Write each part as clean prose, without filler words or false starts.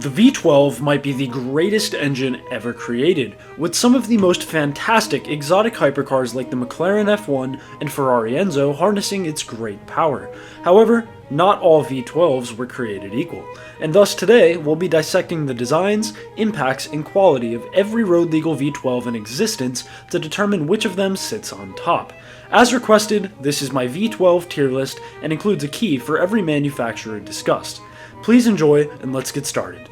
The V12 might be the greatest engine ever created, with some of the most fantastic exotic hypercars like the McLaren F1 and Ferrari Enzo harnessing its great power. However, not all V12s were created equal, and thus today we'll be dissecting the designs, impacts, and quality of every road legal V12 in existence to determine which of them sits on top. As requested, this is my V12 tier list and includes a key for every manufacturer discussed. Please enjoy, and let's get started.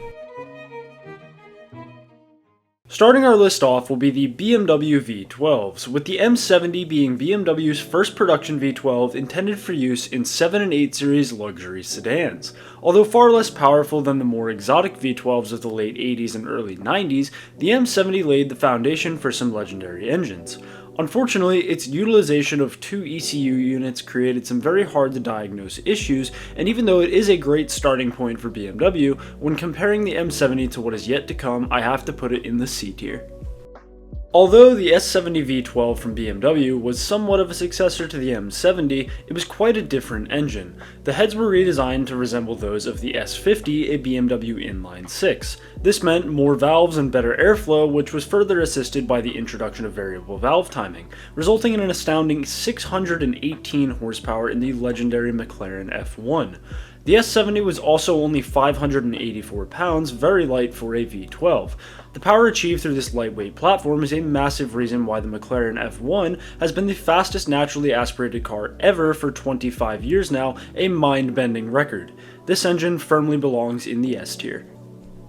Starting our list off will be the BMW V12s, with the M70 being BMW's first production V12 intended for use in 7 and 8 Series luxury sedans. Although far less powerful than the more exotic V12s of the late 80s and early 90s, the M70 laid the foundation for some legendary engines. Unfortunately, its utilization of 2 ECU units created some very hard to diagnose issues, and even though it is a great starting point for BMW, when comparing the M70 to what is yet to come, I have to put it in the C tier. Although the S70 V12 from BMW was somewhat of a successor to the M70, it was quite a different engine. The heads were redesigned to resemble those of the S50, a BMW inline 6. This meant more valves and better airflow, which was further assisted by the introduction of variable valve timing, resulting in an astounding 618 horsepower in the legendary McLaren F1. The S70 was also only 584 pounds, very light for a V12. The power achieved through this lightweight platform is a massive reason why the McLaren F1 has been the fastest naturally aspirated car ever for 25 years now, a mind-bending record. This engine firmly belongs in the S tier.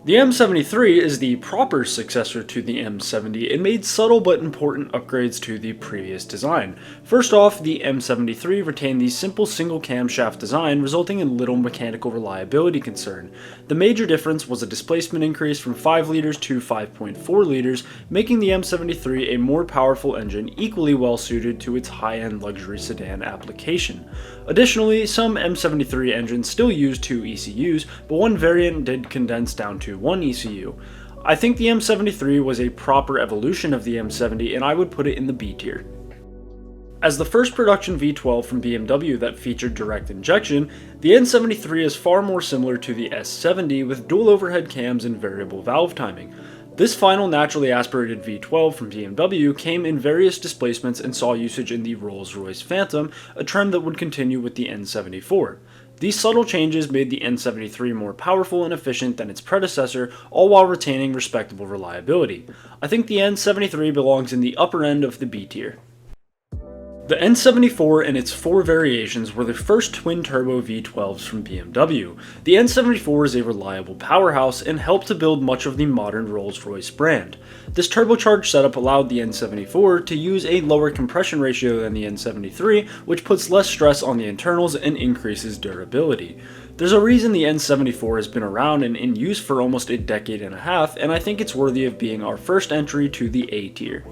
The M73 is the proper successor to the M70 and made subtle but important upgrades to the previous design. First off, the M73 retained the simple single camshaft design, resulting in little mechanical reliability concern. The major difference was a displacement increase from 5 liters to 5.4 liters, making the M73 a more powerful engine equally well suited to its high-end luxury sedan application. Additionally, some M73 engines still use 2 ECUs, but one variant did condense down to 1 ECU. I think the M73 was a proper evolution of the M70, and I would put it in the B tier. As the first production V12 from BMW that featured direct injection, the N73 is far more similar to the S70 with dual overhead cams and variable valve timing. This final naturally aspirated V12 from BMW came in various displacements and saw usage in the Rolls-Royce Phantom, a trend that would continue with the N74. These subtle changes made the N73 more powerful and efficient than its predecessor, all while retaining respectable reliability. I think the N73 belongs in the upper end of the B tier. The N74 and its 4 variations were the first twin-turbo V12s from BMW. The N74 is a reliable powerhouse and helped to build much of the modern Rolls-Royce brand. This turbocharged setup allowed the N74 to use a lower compression ratio than the N73, which puts less stress on the internals and increases durability. There's a reason the N74 has been around and in use for almost a decade and a half, and I think it's worthy of being our first entry to the A tier.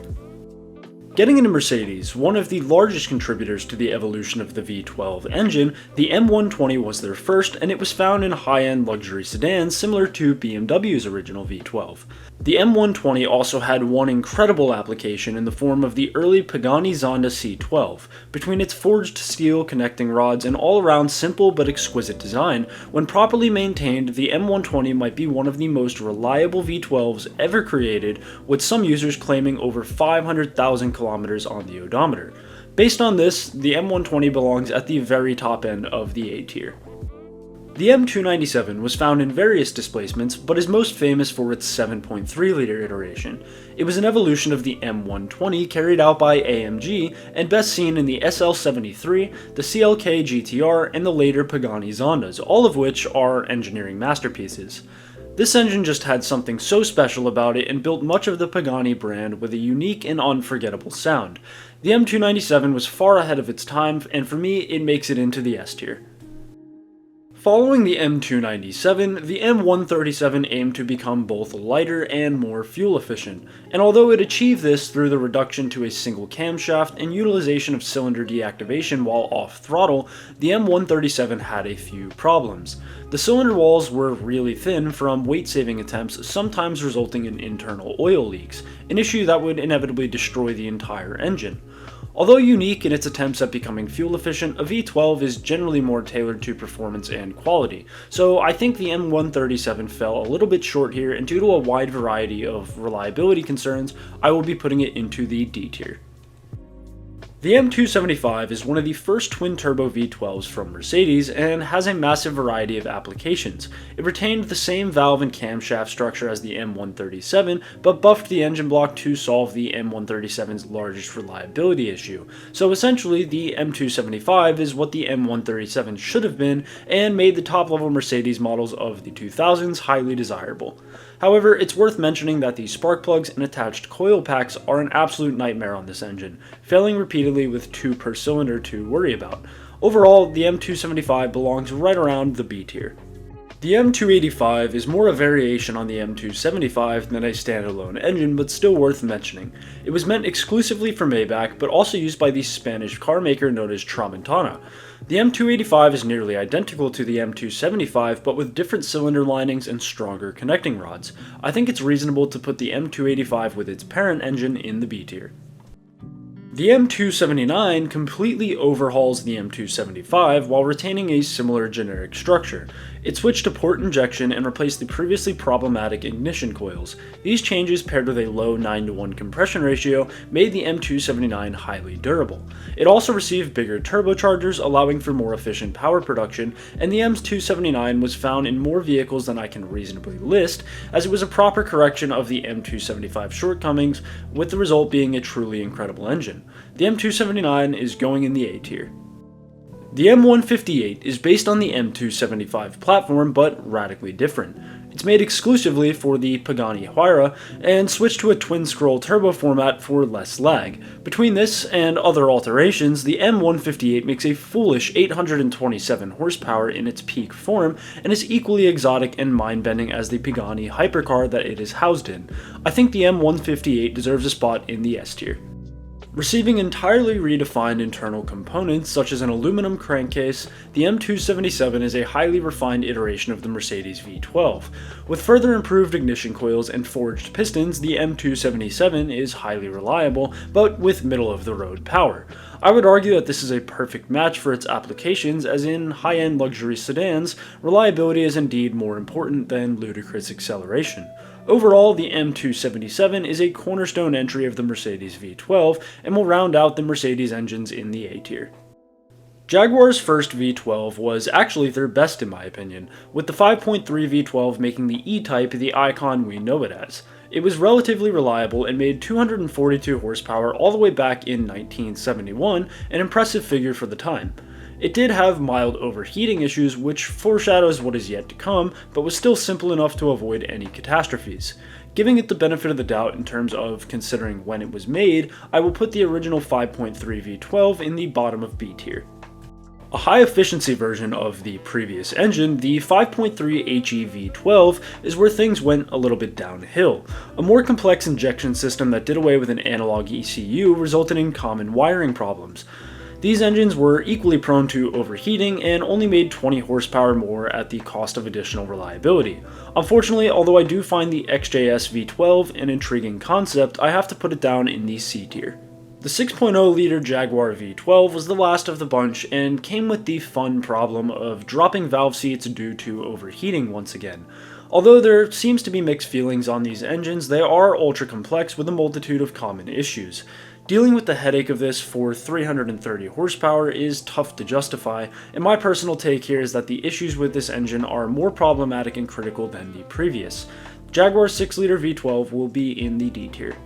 Getting into Mercedes, one of the largest contributors to the evolution of the V12 engine, the M120 was their first, and it was found in high-end luxury sedans similar to BMW's original V12. The M120 also had one incredible application in the form of the early Pagani Zonda C12. Between its forged steel connecting rods and all-around simple but exquisite design, when properly maintained, the M120 might be one of the most reliable V12s ever created, with some users claiming over 500,000 kilometers on the odometer. Based on this, the M120 belongs at the very top end of the A tier. The M297 was found in various displacements, but is most famous for its 7.3-liter iteration. It was an evolution of the M120 carried out by AMG, and best seen in the SL73, the CLK GTR, and the later Pagani Zondas, all of which are engineering masterpieces. This engine just had something so special about it and built much of the Pagani brand with a unique and unforgettable sound. The M297 was far ahead of its time, and for me, it makes it into the S tier. Following the M297, the M137 aimed to become both lighter and more fuel efficient, and although it achieved this through the reduction to a single camshaft and utilization of cylinder deactivation while off throttle, the M137 had a few problems. The cylinder walls were really thin from weight-saving attempts, sometimes resulting in internal oil leaks, an issue that would inevitably destroy the entire engine. Although unique in its attempts at becoming fuel efficient, a V12 is generally more tailored to performance and quality, so I think the M137 fell a little bit short here, and due to a wide variety of reliability concerns, I will be putting it into the D tier. The M275 is one of the first twin-turbo V12s from Mercedes and has a massive variety of applications. It retained the same valve and camshaft structure as the M137, but buffed the engine block to solve the M137's largest reliability issue. So essentially, the M275 is what the M137 should have been and made the top-level Mercedes models of the 2000s highly desirable. However, it's worth mentioning that the spark plugs and attached coil packs are an absolute nightmare on this engine, failing repeatedly with 2 per cylinder to worry about. Overall, the M275 belongs right around the B tier. The M285 is more a variation on the M275 than a standalone engine, but still worth mentioning. It was meant exclusively for Maybach, but also used by the Spanish car maker known as Tramontana. The M285 is nearly identical to the M275, but with different cylinder linings and stronger connecting rods. I think it's reasonable to put the M285 with its parent engine in the B tier. The M279 completely overhauls the M275 while retaining a similar generic structure. It switched to port injection and replaced the previously problematic ignition coils. These changes, paired with a low 9:1 compression ratio, made the M279 highly durable. It also received bigger turbochargers, allowing for more efficient power production, and the M279 was found in more vehicles than I can reasonably list, as it was a proper correction of the M275 shortcomings, with the result being a truly incredible engine. The M279 is going in the A tier. The M158 is based on the M275 platform, but radically different. It's made exclusively for the Pagani Huayra and switched to a twin-scroll turbo format for less lag. Between this and other alterations, the M158 makes a foolish 827 horsepower in its peak form and is equally exotic and mind-bending as the Pagani hypercar that it is housed in. I think the M158 deserves a spot in the S tier. Receiving entirely redefined internal components such as an aluminum crankcase, the M277 is a highly refined iteration of the Mercedes V12. With further improved ignition coils and forged pistons, the M277 is highly reliable, but with middle-of-the-road power. I would argue that this is a perfect match for its applications, as in high-end luxury sedans, reliability is indeed more important than ludicrous acceleration. Overall, the M277 is a cornerstone entry of the Mercedes V12 and will round out the Mercedes engines in the A tier. Jaguar's first V12 was actually their best in my opinion, with the 5.3 V12 making the E-Type the icon we know it as. It was relatively reliable and made 242 horsepower all the way back in 1971, an impressive figure for the time. It did have mild overheating issues, which foreshadows what is yet to come, but was still simple enough to avoid any catastrophes. Giving it the benefit of the doubt in terms of considering when it was made, I will put the original 5.3 V12 in the bottom of B tier. A high-efficiency version of the previous engine, the 5.3 HE V12, is where things went a little bit downhill. A more complex injection system that did away with an analog ECU resulted in common wiring problems. These engines were equally prone to overheating and only made 20 horsepower more at the cost of additional reliability. Unfortunately, although I do find the XJS V12 an intriguing concept, I have to put it down in the C tier. The 6.0-liter Jaguar V12 was the last of the bunch and came with the fun problem of dropping valve seats due to overheating once again. Although there seems to be mixed feelings on these engines, they are ultra complex with a multitude of common issues. Dealing with the headache of this for 330 horsepower is tough to justify, and my personal take here is that the issues with this engine are more problematic and critical than the previous. Jaguar's 6-liter V12 will be in the D tier.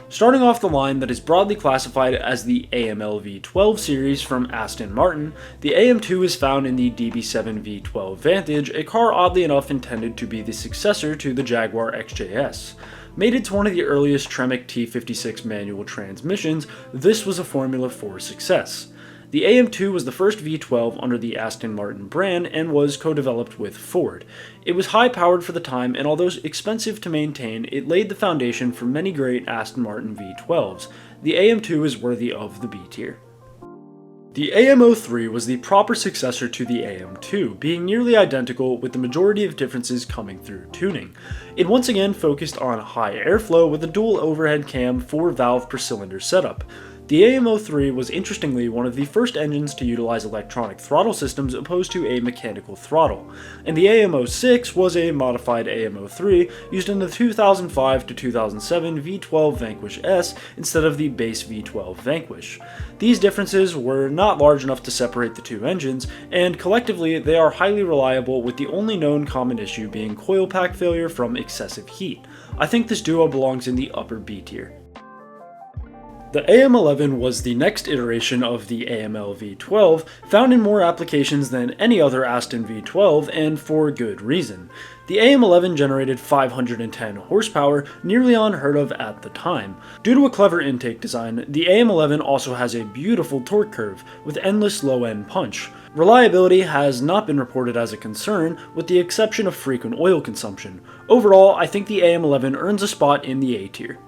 Starting off the line that is broadly classified as the AML V12 series from Aston Martin, the AM2 is found in the DB7 V12 Vantage, a car oddly enough intended to be the successor to the Jaguar XJS. Mated to one of the earliest Tremec T56 manual transmissions, this was a formula for success. The AM2 was the first V12 under the Aston Martin brand and was co-developed with Ford. It was high-powered for the time, and although expensive to maintain, it laid the foundation for many great Aston Martin V12s. The AM2 is worthy of the B tier. The AM03 was the proper successor to the AM2, being nearly identical with the majority of differences coming through tuning. It once again focused on high airflow with a dual overhead cam 4-valve per cylinder setup. The AM03 was interestingly one of the first engines to utilize electronic throttle systems opposed to a mechanical throttle, and the AM06 was a modified AM03 used in the 2005 to 2007 V12 Vanquish S instead of the base V12 Vanquish. These differences were not large enough to separate the two engines, and collectively they are highly reliable, with the only known common issue being coil pack failure from excessive heat. I think this duo belongs in the upper B tier. The AM11 was the next iteration of the AML V12, found in more applications than any other Aston V12, and for good reason. The AM11 generated 510 horsepower, nearly unheard of at the time. Due to a clever intake design, the AM11 also has a beautiful torque curve, with endless low-end punch. Reliability has not been reported as a concern, with the exception of frequent oil consumption. Overall, I think the AM11 earns a spot in the A tier.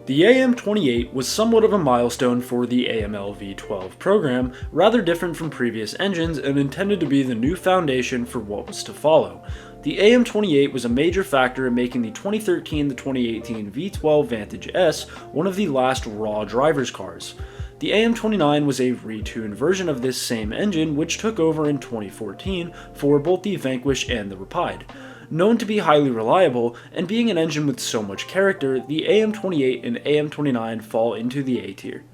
The AM28 was somewhat of a milestone for the AML V12 program, rather different from previous engines and intended to be the new foundation for what was to follow. The AM28 was a major factor in making the 2013 to 2018 V12 Vantage S one of the last raw driver's cars. The AM29 was a retuned version of this same engine, which took over in 2014 for both the Vanquish and the Rapide. Known to be highly reliable, and being an engine with so much character, the AM28 and AM29 fall into the A tier.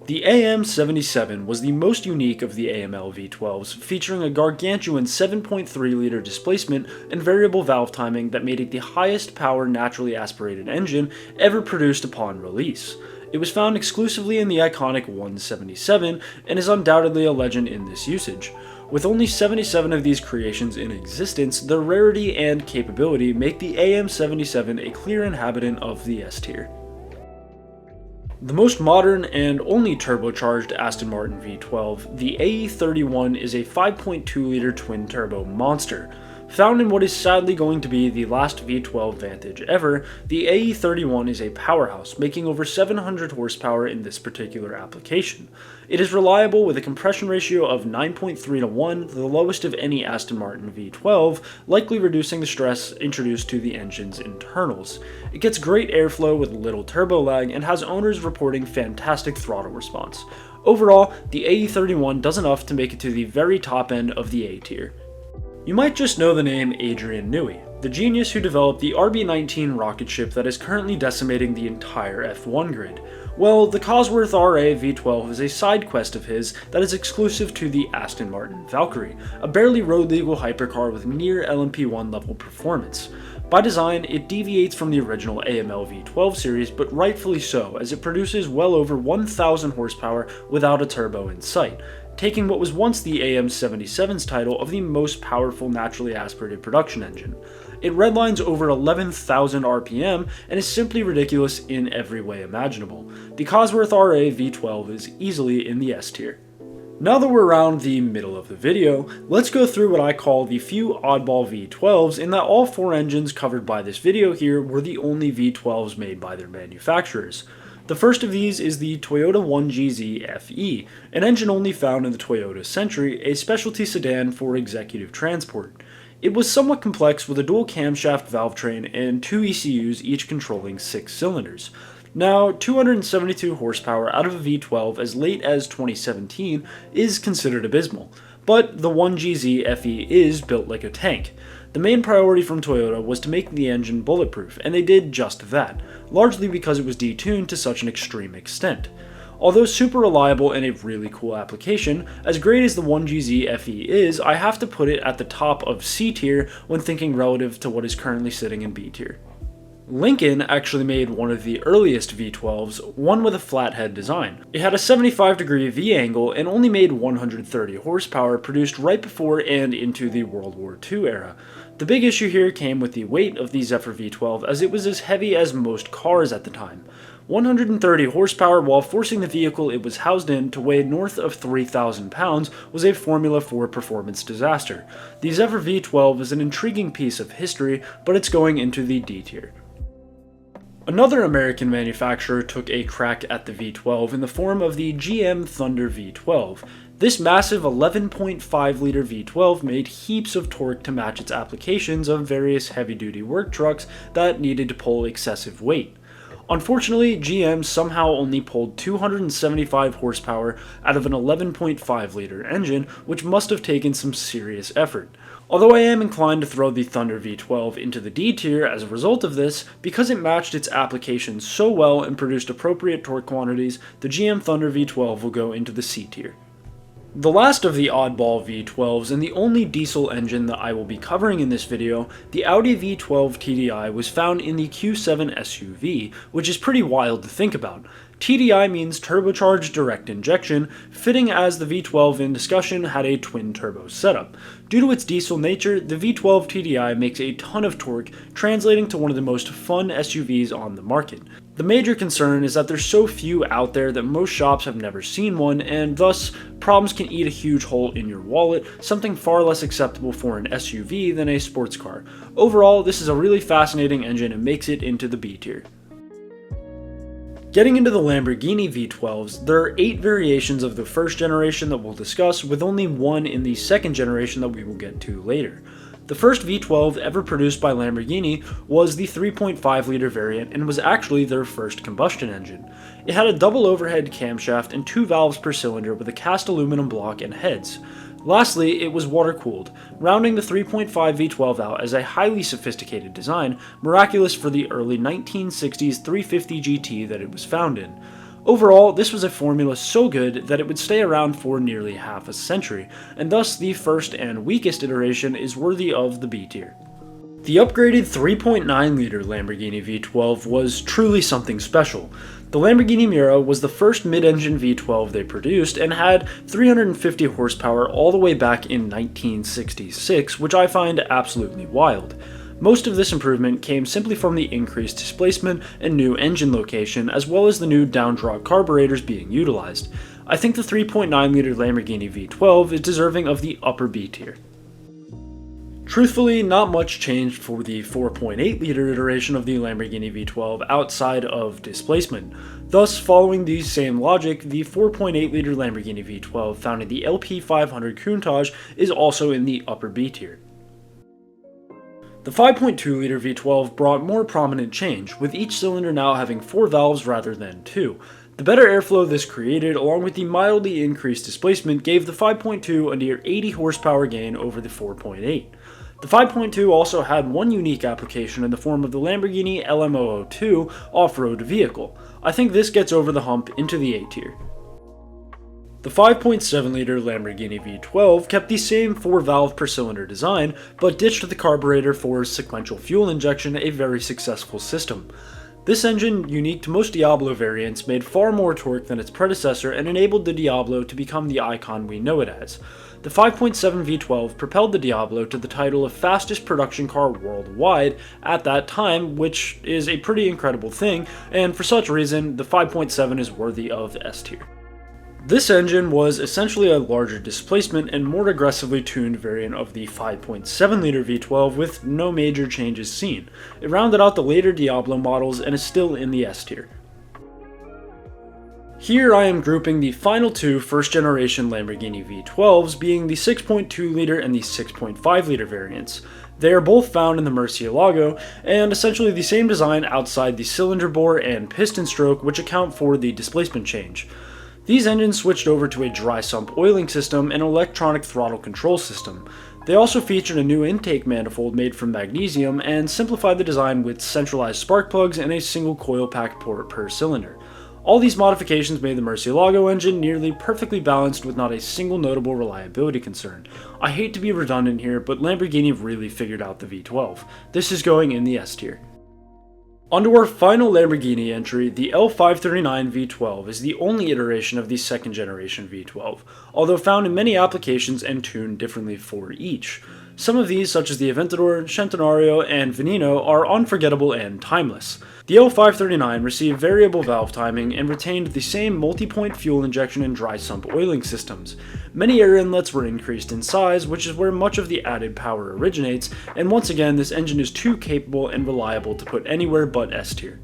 The AM77 was the most unique of the AML V12s, featuring a gargantuan 7.3-liter displacement and variable valve timing that made it the highest power naturally aspirated engine ever produced upon release. It was found exclusively in the iconic 177 and is undoubtedly a legend in this usage. With only 77 of these creations in existence, their rarity and capability make the AM77 a clear inhabitant of the S tier. The most modern and only turbocharged Aston Martin V12, the AE31 is a 5.2-liter twin-turbo monster. Found in what is sadly going to be the last V12 Vantage ever, the AE31 is a powerhouse, making over 700 horsepower in this particular application. It is reliable with a compression ratio of 9.3 to 1, the lowest of any Aston Martin V12, likely reducing the stress introduced to the engine's internals. It gets great airflow with little turbo lag and has owners reporting fantastic throttle response. Overall, the AE31 does enough to make it to the very top end of the A tier. You might just know the name Adrian Newey, the genius who developed the RB-19 rocket ship that is currently decimating the entire F1 grid. Well, the Cosworth RA V12 is a side quest of his that is exclusive to the Aston Martin Valkyrie, a barely road-legal hypercar with near LMP1 level performance. By design, it deviates from the original AML V12 series, but rightfully so, as it produces well over 1,000 horsepower without a turbo in sight, taking what was once the AM77's title of the most powerful naturally aspirated production engine. It redlines over 11,000 RPM and is simply ridiculous in every way imaginable. The Cosworth RA V12 is easily in the S tier. Now that we're around the middle of the video, let's go through what I call the few oddball V12s, in that all four engines covered by this video here were the only V12s made by their manufacturers. The first of these is the Toyota 1GZ FE, an engine only found in the Toyota Century, a specialty sedan for executive transport. It was somewhat complex with a dual camshaft valve train and two ECUs each controlling 6 cylinders. Now, 272 horsepower out of a V12 as late as 2017 is considered abysmal, but the 1GZ FE is built like a tank. The main priority from Toyota was to make the engine bulletproof, and they did just that, largely because it was detuned to such an extreme extent. Although super reliable and a really cool application, as great as the 1GZ FE is, I have to put it at the top of C tier when thinking relative to what is currently sitting in B tier. Lincoln actually made one of the earliest V12s, one with a flathead design. It had a 75-degree V angle and only made 130 horsepower, produced right before and into the World War II era. The big issue here came with the weight of the Zephyr V12, as it was as heavy as most cars at the time. 130 horsepower, while forcing the vehicle it was housed in to weigh north of 3,000 pounds, was a formula for performance disaster. The Zephyr V12 is an intriguing piece of history, but it's going into the D tier. Another American manufacturer took a crack at the V12 in the form of the GM Thunder V12. This massive 11.5-liter V12 made heaps of torque to match its applications of various heavy-duty work trucks that needed to pull excessive weight. Unfortunately, GM somehow only pulled 275 horsepower out of an 11.5-liter engine, which must have taken some serious effort. Although I am inclined to throw the Thunder V12 into the D tier as a result of this, because it matched its application so well and produced appropriate torque quantities, the GM Thunder V12 will go into the C tier. The last of the oddball V12s and the only diesel engine that I will be covering in this video, the Audi V12 TDI was found in the Q7 SUV, which is pretty wild to think about. TDI means turbocharged direct injection, fitting as the V12 in discussion had a twin-turbo setup. Due to its diesel nature, the V12 TDI makes a ton of torque, translating to one of the most fun SUVs on the market. The major concern is that there's so few out there that most shops have never seen one, and thus, problems can eat a huge hole in your wallet, something far less acceptable for an SUV than a sports car. Overall, this is a really fascinating engine and makes it into the B tier. Getting into the Lamborghini V12s, there are 8 variations of the first generation that we'll discuss, with only one in the second generation that we will get to later. The first V12 ever produced by Lamborghini was the 3.5-liter variant and was actually their first combustion engine. It had a double overhead camshaft and 2 valves per cylinder with a cast aluminum block and heads. Lastly, it was water-cooled, rounding the 3.5 V12 out as a highly sophisticated design, miraculous for the early 1960s 350 GT that it was found in. Overall, this was a formula so good that it would stay around for nearly half a century, and thus the first and weakest iteration is worthy of the B tier. The upgraded 3.9-liter Lamborghini V12 was truly something special. The Lamborghini Miura was the first mid-engine V12 they produced and had 350 horsepower all the way back in 1966, which I find absolutely wild. Most of this improvement came simply from the increased displacement and new engine location, as well as the new down-draw carburetors being utilized. I think the 3.9-liter Lamborghini V12 is deserving of the upper B tier. Truthfully, not much changed for the 4.8-liter iteration of the Lamborghini V12 outside of displacement. Thus, following the same logic, the 4.8-liter Lamborghini V12 found in the LP500 Countach is also in the upper B tier. The 5.2-liter V12 brought more prominent change, with each cylinder now having 4 valves rather than 2. The better airflow this created, along with the mildly increased displacement, gave the 5.2 a near 80 horsepower gain over the 4.8. The 5.2 also had one unique application in the form of the Lamborghini LM002 off-road vehicle. I think this gets over the hump into the A tier. The 5.7-liter Lamborghini V12 kept the same 4-valve per cylinder design, but ditched the carburetor for sequential fuel injection, a very successful system. This engine, unique to most Diablo variants, made far more torque than its predecessor and enabled the Diablo to become the icon we know it as. The 5.7 V12 propelled the Diablo to the title of fastest production car worldwide at that time, which is a pretty incredible thing, and for such reason, the 5.7 is worthy of S tier. This engine was essentially a larger displacement and more aggressively tuned variant of the 5.7-liter V12 with no major changes seen. It rounded out the later Diablo models and is still in the S tier. Here I am grouping the final two first-generation Lamborghini V12s, being the 6.2-liter and the 6.5-liter variants. They are both found in the Murcielago, and essentially the same design outside the cylinder bore and piston stroke, which account for the displacement change. These engines switched over to a dry sump oiling system and electronic throttle control system. They also featured a new intake manifold made from magnesium and simplified the design with centralized spark plugs and a single coil pack port per cylinder. All these modifications made the Murcielago engine nearly perfectly balanced with not a single notable reliability concern. I hate to be redundant here, but Lamborghini really figured out the V12. This is going in the S tier. Onto our final Lamborghini entry, the L539 V12 is the only iteration of the second generation V12, although found in many applications and tuned differently for each. Some of these, such as the Aventador, Centenario, and Veneno, are unforgettable and timeless. The L539 received variable valve timing and retained the same multi-point fuel injection and dry sump oiling systems. Many air inlets were increased in size, which is where much of the added power originates, and once again this engine is too capable and reliable to put anywhere but S tier.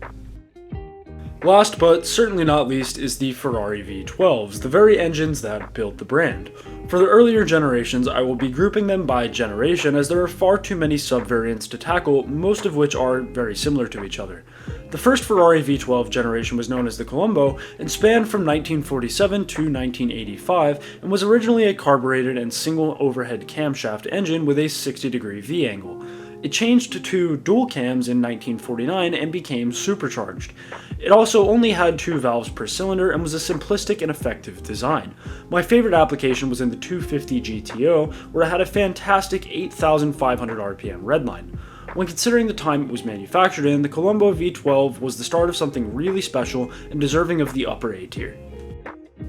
Last but certainly not least is the Ferrari V12s, the very engines that built the brand. For the earlier generations, I will be grouping them by generation as there are far too many subvariants to tackle, most of which are very similar to each other. The first Ferrari V12 generation was known as the Colombo and spanned from 1947 to 1985 and was originally a carbureted and single overhead camshaft engine with a 60-degree V angle. It changed to two dual cams in 1949 and became supercharged. It also only had 2 valves per cylinder and was a simplistic and effective design. My favorite application was in the 250 GTO, where it had a fantastic 8,500 RPM redline. When considering the time it was manufactured in, the Colombo V12 was the start of something really special and deserving of the upper A tier.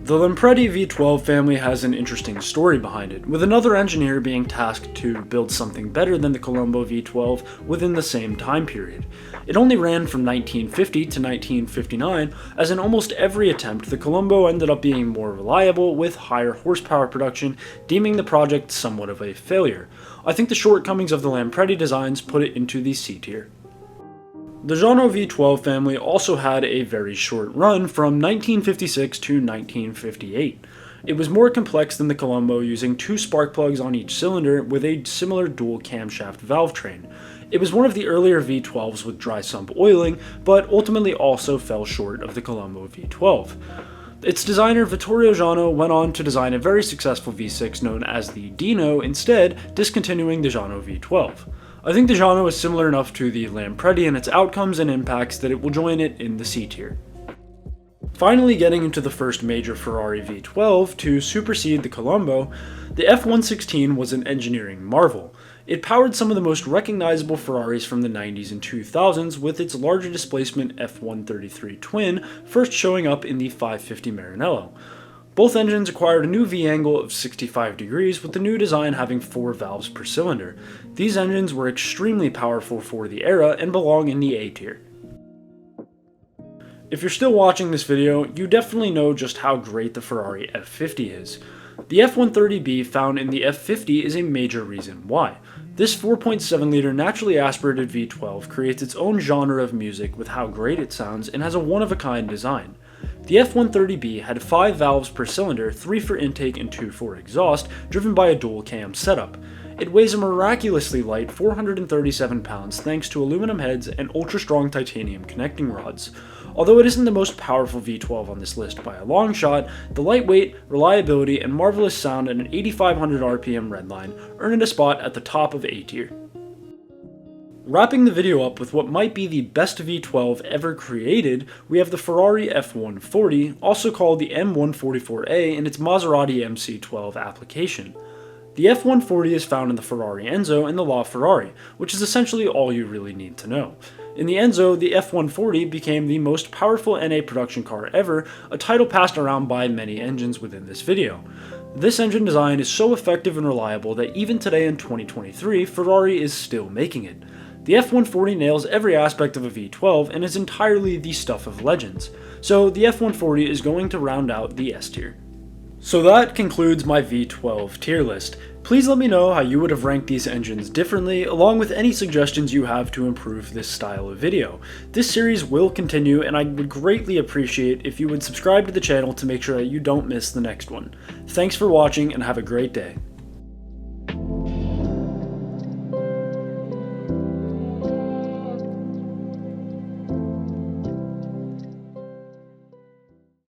The Lamborghini V12 family has an interesting story behind it, with another engineer being tasked to build something better than the Colombo V12 within the same time period. It only ran from 1950 to 1959, as in almost every attempt, the Colombo ended up being more reliable with higher horsepower production, deeming the project somewhat of a failure. I think the shortcomings of the Lamborghini designs put it into the C tier. The Jaguar V12 family also had a very short run from 1956 to 1958. It was more complex than the Colombo, using 2 spark plugs on each cylinder with a similar dual camshaft valve train. It was one of the earlier V12s with dry sump oiling, but ultimately also fell short of the Colombo V12. Its designer Vittorio Jano went on to design a very successful V6 known as the Dino, instead discontinuing the Jano V12. I think the Jano is similar enough to the Lamborghini in its outcomes and impacts that it will join it in the C tier. Finally getting into the first major Ferrari V12 to supersede the Colombo, the F116 was an engineering marvel. It powered some of the most recognizable Ferraris from the 90s and 2000s, with its larger displacement F133 twin first showing up in the 550 Maranello. Both engines acquired a new V-angle of 65 degrees, with the new design having 4 valves per cylinder. These engines were extremely powerful for the era and belong in the A tier. If you're still watching this video, you definitely know just how great the Ferrari F50 is. The F130B found in the F50 is a major reason why. This 4.7 liter naturally aspirated V12 creates its own genre of music with how great it sounds and has a one-of-a-kind design. The F130B had 5 valves per cylinder, 3 for intake and 2 for exhaust, driven by a dual cam setup. It weighs a miraculously light 437 pounds thanks to aluminum heads and ultra-strong titanium connecting rods. Although it isn't the most powerful V12 on this list by a long shot, the lightweight, reliability, and marvelous sound at an 8,500 RPM redline earn it a spot at the top of A tier. Wrapping the video up with what might be the best V12 ever created, we have the Ferrari F140, also called the M144A in its Maserati MC12 application. The F140 is found in the Ferrari Enzo and the LaFerrari, which is essentially all you really need to know. In the Enzo, the F140 became the most powerful NA production car ever, a title passed around by many engines within this video. This engine design is so effective and reliable that even today in 2023, Ferrari is still making it. The F140 nails every aspect of a V12 and is entirely the stuff of legends, so the F140 is going to round out the S tier. So that concludes my V12 tier list. Please let me know how you would have ranked these engines differently, along with any suggestions you have to improve this style of video. This series will continue, and I would greatly appreciate if you would subscribe to the channel to make sure that you don't miss the next one. Thanks for watching and have a great day.